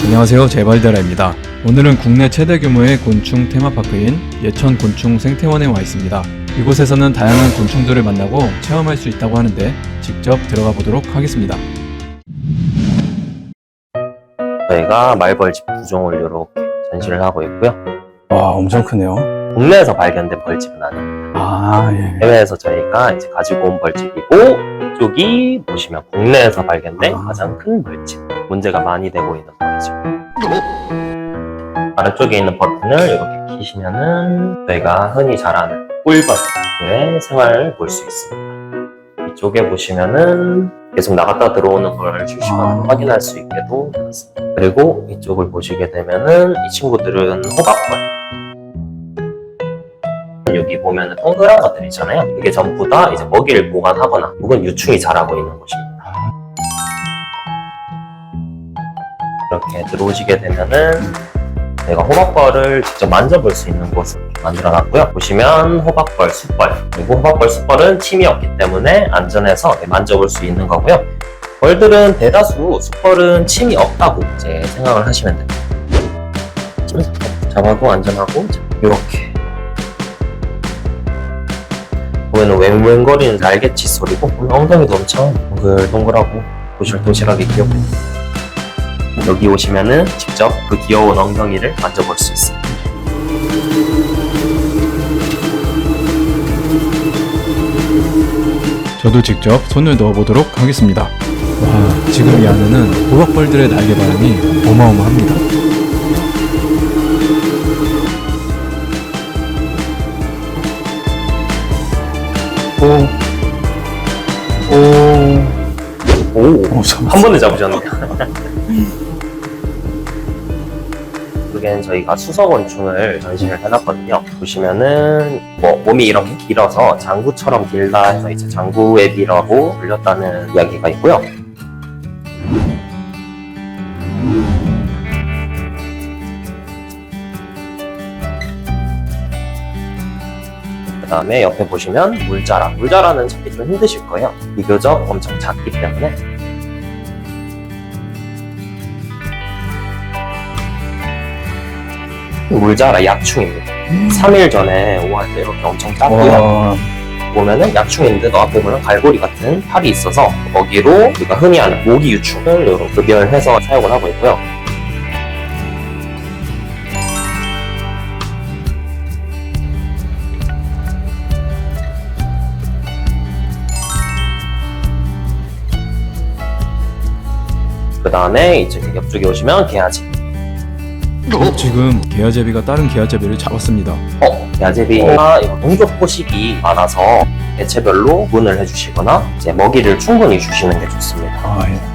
안녕하세요, 제발데라입니다. 오늘은 국내 최대 규모의 곤충 테마파크인 예천 곤충 생태원에 와 있습니다. 이곳에서는 다양한 곤충들을 만나고 체험할 수 있다고 하는데 직접 들어가 보도록 하겠습니다. 저희가 말벌집 2종을 이렇게 전시를 하고 있고요. 와, 엄청 크네요. 국내에서 발견된 벌집은 아닙니다. 아, 예. 해외에서 저희가 이제 가지고 온 벌집이고, 이쪽이 보시면 국내에서 발견된 가장 큰 벌집. 문제가 많이 되고 있는 벌집. 아래쪽에 있는 버튼을 이렇게 키시면은 저희가 흔히 잘 아는 꿀벌들의 생활을 볼 수 있습니다. 이쪽에 보시면은 계속 나갔다 들어오는 걸 실시간으로 확인할 수 있게도 되었습니다. 그리고 이쪽을 보시게 되면은 이 친구들은 호박벌. 여기 보면은 동그란 것들 있잖아요. 이게 전부 다 이제 먹이를 보관하거나 혹은 유충이 자라고 있는 곳입니다. 이렇게 들어오시게 되면은 내가 호박벌을 직접 만져볼 수 있는 곳을 만들어 놨고요. 보시면 호박벌, 숯벌, 그리고 호박벌, 숯벌은 침이 없기 때문에 안전해서 만져볼 수 있는 거고요. 벌들은 대다수 숯벌은 침이 없다고 이제 생각을 하시면 됩니다. 잡아도 안전하고 이렇게 보면은 웽웽거리는 날갯짓 소리고 엉덩이도 엄청 동글동글하고 도실도실하게 귀엽고 여기 오시면은 직접 그 귀여운 엉덩이를 만져볼 수 있습니다. 저도 직접 손을 넣어보도록 하겠습니다. 와, 지금 이 안에는 호박벌들의 날개바람이 어마어마합니다. 한 번에 잡으셨네요. 여기는 저희가 수서곤충을 전시를 해놨거든요. 보시면은 몸이 이렇게 길어서 장구처럼 길다 해서 이제 장구애비라고 불렸다는 이야기가 있고요. 그 다음에 옆에 보시면 물자라. 물자라는 찾기 좀 힘드실 거예요. 비교적 엄청 작기 때문에. 물자라 약충입니다. 3일 전에 오할 때 이렇게 엄청 작고요. 보면은 약충인데도 앞에 보면 갈고리 같은 팔이 있어서 먹이로 우리가 흔히 아는 모기 유충을 이렇게 급여해서 사용을 하고 있고요. 그 다음에 이제 옆쪽에 오시면 개아지. 지금 개아제비가 다른 개아제비를 잡았습니다. 개아제비가 동족 포식이 많아서 개체별로 구분을 해주시거나 이제 먹이를 충분히 주시는 게 좋습니다. 아, 예.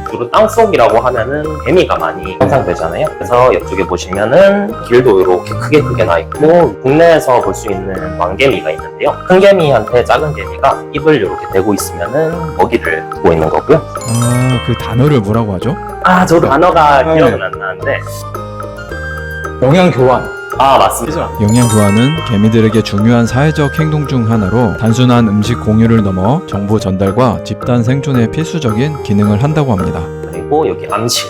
주로 땅속이라고 하면은 개미가 많이 형상되잖아요. 그래서 옆쪽에 보시면은 길도 이렇게 크게 나 있고 국내에서 볼 수 있는 왕개미가 있는데요. 큰 개미한테 작은 개미가 입을 이렇게 대고 있으면은 먹이를 두고 있는 거고요. 아, 그 단어를 뭐라고 하죠? 저도 단어가 기억은 안 나는데 영양 교환. 맞습니다. 영양 교환은 개미들에게 중요한 사회적 행동 중 하나로 단순한 음식 공유를 넘어 정보 전달과 집단 생존에 필수적인 기능을 한다고 합니다. 그리고 여기 암실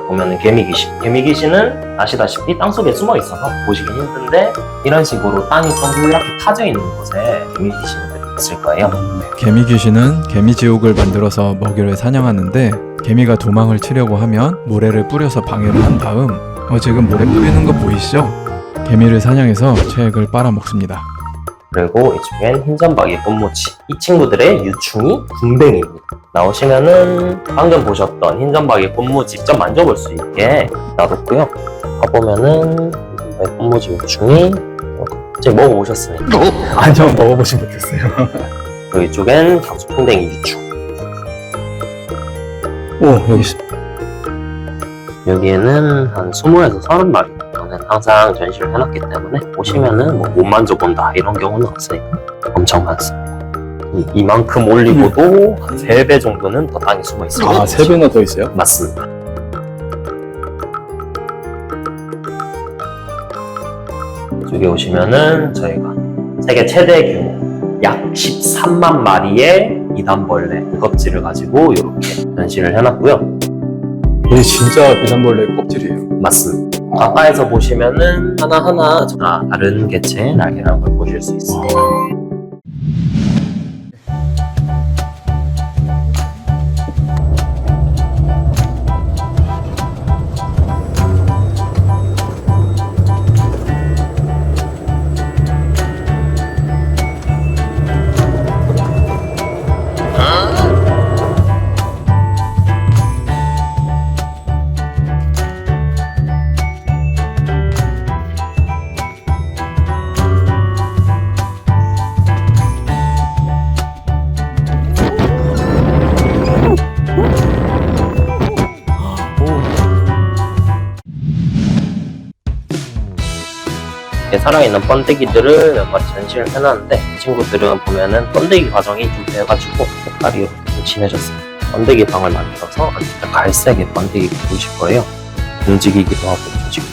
보면은 개미귀신. 개미귀신은 아시다시피 땅속에 숨어 있어서 보시기 힘든데 이런 식으로 땅이 동그랗게 파져 있는 곳에 개미귀신들이 있을 거예요. 개미 귀신은 개미 지옥을 만들어서 먹이를 사냥하는데 개미가 도망을 치려고 하면 모래를 뿌려서 방해를 한 다음 지금 모래 뿌리는 거 보이시죠? 개미를 사냥해서 체액을 빨아먹습니다. 그리고 이쪽엔 흰점박이 꽃모치. 이 친구들의 유충이 군뱅이입니다. 나오시면은 방금 보셨던 흰점박이 꽃모치 직접 만져볼 수 있게 놔뒀고요. 가보면은 꽃모치 유충이 제가 먹어보셨으니까. 아니요, 먹어보지 못했어요. 그리고 이쪽엔 경수풍뎅이 유충. 여기 있습니다. 여기에는 한 20에서 30마리 저는 항상 전시를 해놨기 때문에 보시면은 못 만져본다 이런 경우는 없으니까 엄청 많습니다. 이만큼 올리고도 한 3배 정도는 더 땅에 숨어 있습니다. 3배나 더 있어요? 맞습니다. 이쪽에 오시면은 저희가 세계 최대 규모 약 13만 마리의 이단벌레 껍질을 가지고 이렇게 전시를 해놨고요. 이게 진짜 비단벌레 껍질이에요. 맞습니다. 가까이서 보시면은 하나하나 다 다른 개체의 날개라는 걸 보실 수 있습니다. 이렇게 살아있는 번데기들을 몇 마리 전시를 해놨는데 친구들은 보면은 번데기 과정이 좀 돼가지고 색깔이 좀 진해졌어요. 번데기 방을 만들어서 갈색의 번데기가 보이실 거예요. 움직이기도 하고 지금.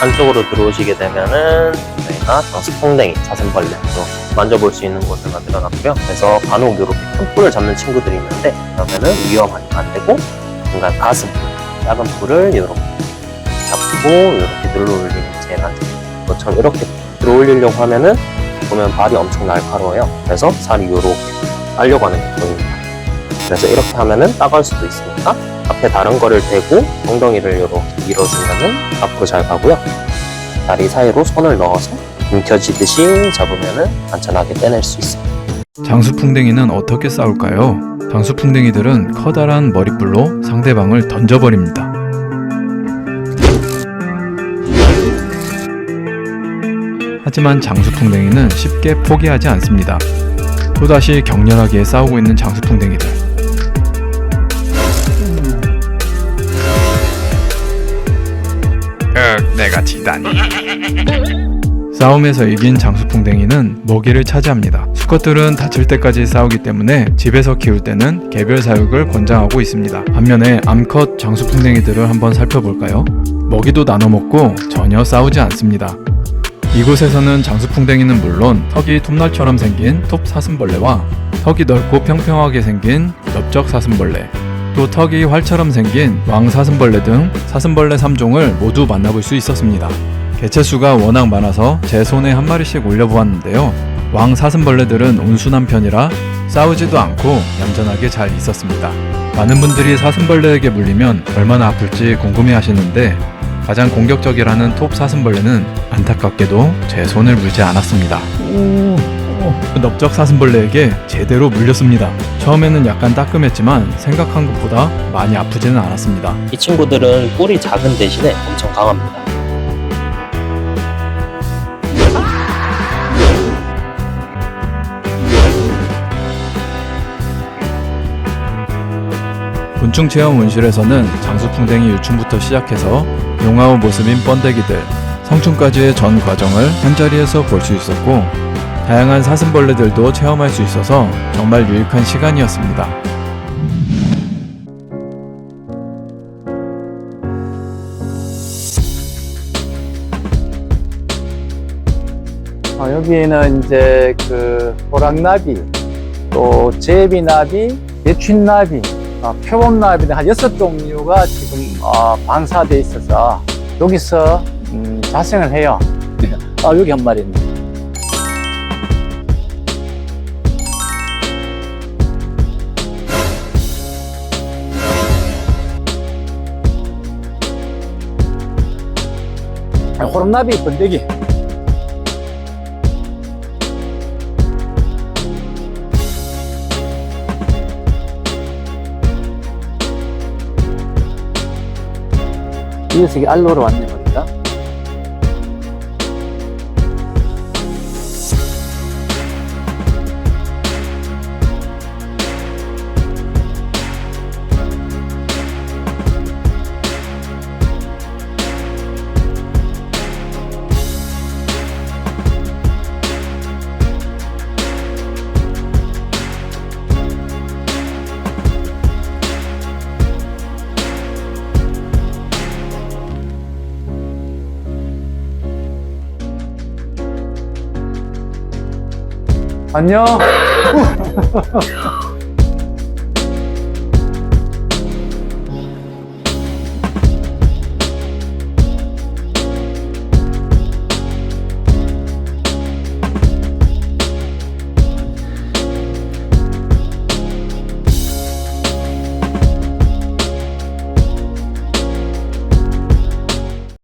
안쪽으로 들어오시게 되면은 저희가 장수풍뎅이, 사슴벌레 만져볼 수 있는 곳을 만들어놨고요. 그래서 간혹 이렇게 큰 뿔을 잡는 친구들이 있는데 그러면은 위험하니까 안 되고 중간 가슴, 작은 뿔을 이렇게 잡고 이렇게 들어올리는 제일 안전해요. 그것처럼 이렇게 들어올리려고 하면은 보면 발이 엄청 날카로워요. 그래서 살이 이렇게 빨려고 하는 게 보입니다. 그래서 이렇게 하면은 따갈 수도 있으니까 앞에 다른 거를 대고 엉덩이를 이렇게 밀어주면은 앞으로 잘 가고요. 다리 사이로 손을 넣어서 움켜쥐듯이 잡으면은 안전하게 떼낼 수 있어요. 장수풍뎅이는 어떻게 싸울까요? 장수풍뎅이들은 커다란 머리뿔로 상대방을 던져버립니다. 하지만 장수풍뎅이는 쉽게 포기하지 않습니다. 또다시 격렬하게 싸우고 있는 장수풍뎅이들. 내가 지다니. 싸움에서 이긴 장수풍뎅이는 먹이를 차지합니다. 수컷들은 다칠 때까지 싸우기 때문에 집에서 키울 때는 개별 사육을 권장하고 있습니다. 반면에 암컷 장수풍뎅이들을 한번 살펴볼까요? 먹이도 나눠 먹고 전혀 싸우지 않습니다. 이곳에서는 장수풍뎅이는 물론 턱이 톱날처럼 생긴 톱사슴벌레와 턱이 넓고 평평하게 생긴 넓적사슴벌레, 또 턱이 활처럼 생긴 왕사슴벌레 등 사슴벌레 3종을 모두 만나볼 수 있었습니다. 개체수가 워낙 많아서 제 손에 한 마리씩 올려보았는데요. 왕사슴벌레들은 온순한 편이라 싸우지도 않고 얌전하게 잘 있었습니다. 많은 분들이 사슴벌레에게 물리면 얼마나 아플지 궁금해 하시는데 가장 공격적이라는 톱사슴벌레는 안타깝게도 제 손을 물지 않았습니다. 넓적사슴벌레에게 제대로 물렸습니다. 처음에는 약간 따끔했지만 생각한 것보다 많이 아프지는 않았습니다. 이 친구들은 뿔이 작은 대신에 엄청 강합니다. 곤충체험 온실에서는 장수풍뎅이 유충부터 시작해서 용아오 모습인 번데기들, 성충까지의 전 과정을 한자리에서 볼 수 있었고 다양한 사슴벌레들도 체험할 수 있어서 정말 유익한 시간이었습니다. 여기는 이제 그 호랑나비, 또 제비나비, 대춘나비, 표범나비 한 6종류가 지금 방사되어 있어서 여기서 자생을 해요. 여기 한 마리 있네. 호랑나비 번데기. 이 녀석이 알로로 왔네 보니까. 안녕.